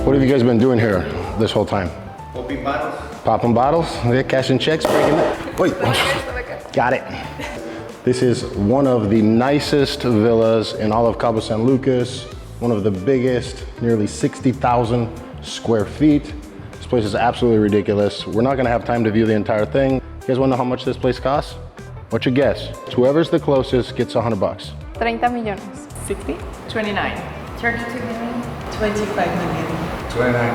What have you guys been doing here this whole time? Popping bottles. Popping bottles? Yeah, cashing checks, breaking it. Wait, got it. This is one of the nicest villas in all of Cabo San Lucas. One of the biggest, nearly 60,000 square feet. This place is absolutely ridiculous. We're not gonna have time to view the entire thing. You guys wanna know how much this place costs? What's your guess? Whoever's the closest gets $100. 30 millones. 60? 29. 32 million. 25 million. 29.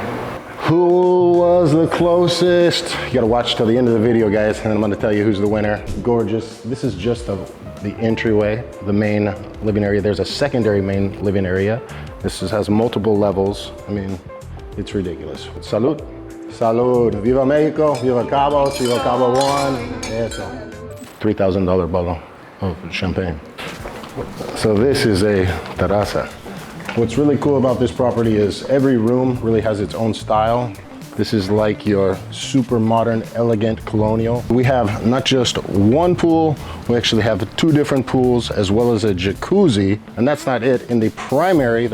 Who was the closest? You gotta watch till the end of the video, guys, and then I'm gonna tell you who's the winner. Gorgeous. This is just the entryway, the main living area. There's a secondary main living area. Has multiple levels. I mean, it's ridiculous. Salud. Salud. Viva Mexico. Viva Cabo. Viva Cabo One. Eso. $3,000 bottle of champagne. So this is a Terrace. What's really cool about this property is every room really has its own style. This is like your super modern, elegant colonial. We have not just one pool, we actually have 2 different pools as well as a jacuzzi. And that's not it. In the primary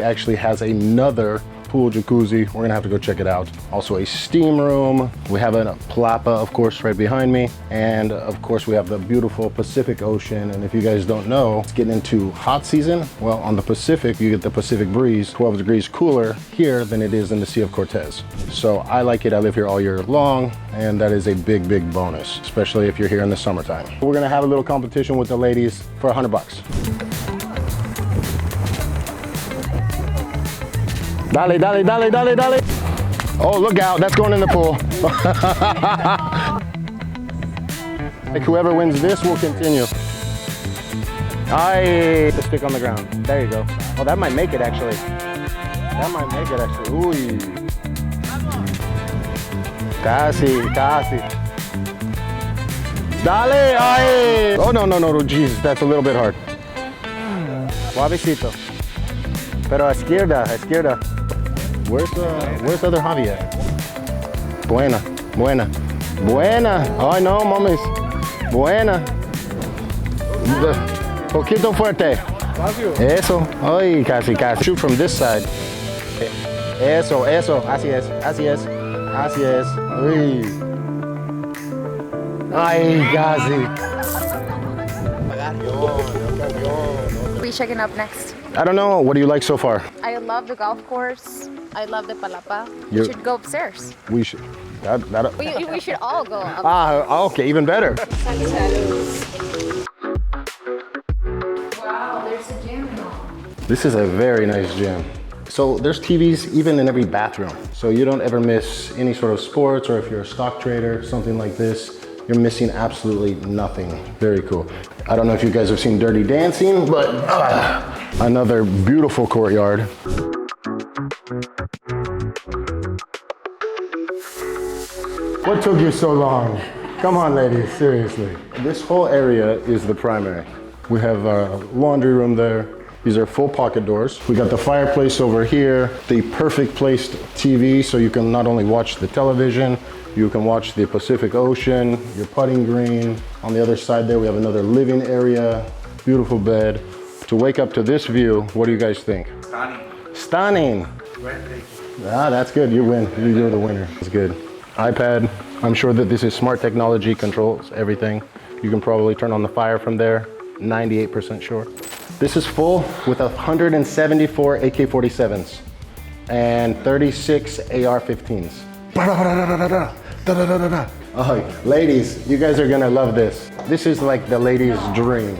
actually has another pool jacuzzi. We're gonna have to go check it out. Also a steam room. We have a plapa, of course, right behind me. And of course, we have the beautiful Pacific Ocean. And if you guys don't know, it's getting into hot season. Well, on the Pacific, you get the Pacific breeze, 12 degrees cooler here than it is in the Sea of Cortez. So I like it. I live here all year long. And that is a big, big bonus, especially if you're here in the summertime. We're gonna have a little competition with the ladies for $100. Dale, dale, dale, dale, dale. Oh, look out, that's going in the pool. Like whoever wins this will continue. Aye, the stick on the ground. There you go. Oh, that might make it actually. That might make it actually. Ooh. Casi, casi. Dale, aye. Oh, no, no, no, Jesus, that's a little bit hard. Suavecito. Pero a izquierda, a izquierda. Where's other Javi at? Buena, buena, buena. Ay, no, mames. Buena. Poquito fuerte. Eso. Ay, casi, casi. Shoot from this side. Eso, eso. Así es, así es, así es. Uy. Ay, casi. Are we checking up next? I don't know. What do you like so far? I love the golf course. I love the palapa. We should go upstairs. We should. We should all go up. Ah, okay, even better. Wow, there's a gym. This is a very nice gym. So there's TVs even in every bathroom. So you don't ever miss any sort of sports, or if you're a stock trader, something like this, you're missing absolutely nothing. Very cool. I don't know if you guys have seen Dirty Dancing, but another beautiful courtyard. What took you so long? Come on, ladies, seriously. This whole area is the primary. We have a laundry room there. These are full pocket doors. We got the fireplace over here, the perfect placed TV, so you can not only watch the television, you can watch the Pacific Ocean, your putting green. On the other side there, we have another living area, beautiful bed. To wake up to this view, what do you guys think? Stunning. Stunning. Ah, that's good, you win, you're the winner. That's good. iPad, I'm sure that this is smart technology, controls everything. You can probably turn on the fire from there, 98% sure. This is full with 174 AK-47s and 36 AR-15s. Oh, ladies, you guys are gonna love this. This is like the ladies' dream.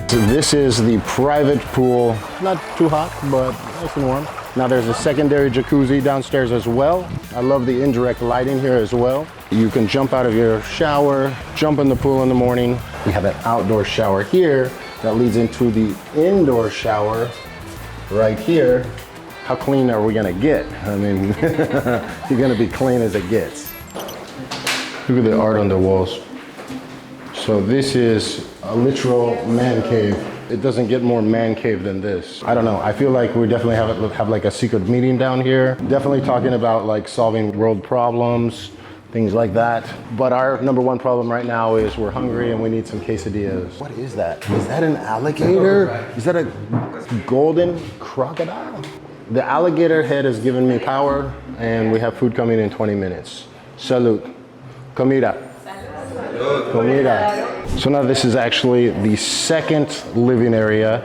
So this is the private pool. Not too hot, but nice and warm. Now there's a secondary jacuzzi downstairs as well. I love the indirect lighting here as well. You can jump out of your shower, jump in the pool in the morning. We have an outdoor shower here that leads into the indoor shower right here. How clean are we gonna get? I mean, you're gonna be clean as it gets. Look at the art on the walls. So this is a literal man cave. It doesn't get more man cave than this. I don't know, I feel like we definitely have like a secret meeting down here. Definitely talking about like solving world problems, things like that. But our number one problem right now is we're hungry and we need some quesadillas. What is that? Is that an alligator? Is that a golden crocodile? The alligator head has given me power, and we have food coming in 20 minutes. Salud. Comida. Comida. So now this is actually the second living area.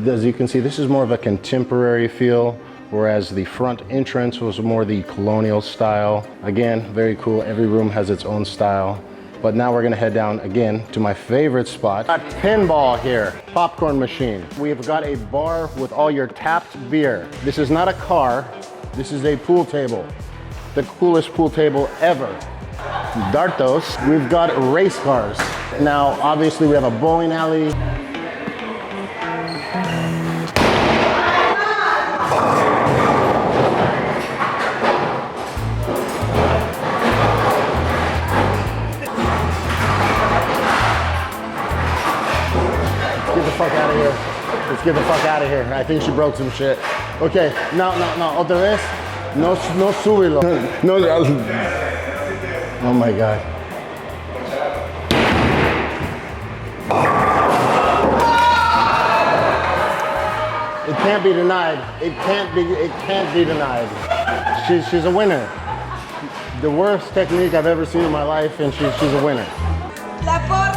As you can see, this is more of a contemporary feel, whereas the front entrance was more the colonial style. Again, very cool. Every room has its own style. But now we're gonna head down again to my favorite spot. Got pinball here, popcorn machine. We've got a bar with all your tapped beer. This is not a car, this is a pool table. The coolest pool table ever. Dartos, we've got race cars. Now, obviously we have a bowling alley. Let's get the fuck out of here. I think she broke some shit. Okay, no, otra vez. No súbelo. No. Oh my God. It can't be denied. It can't be denied. She's a winner. The worst technique I've ever seen in my life, and she's a winner. La porra.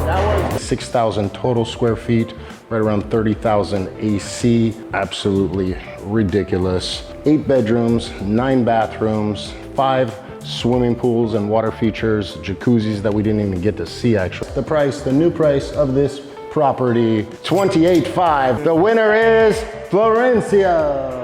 That was 6,000 total square feet, right around 30,000 AC. Absolutely ridiculous. 8 bedrooms, 9 bathrooms, 5 swimming pools and water features, jacuzzis that we didn't even get to see actually. The new price of this property, $28,500. The winner is Florencia.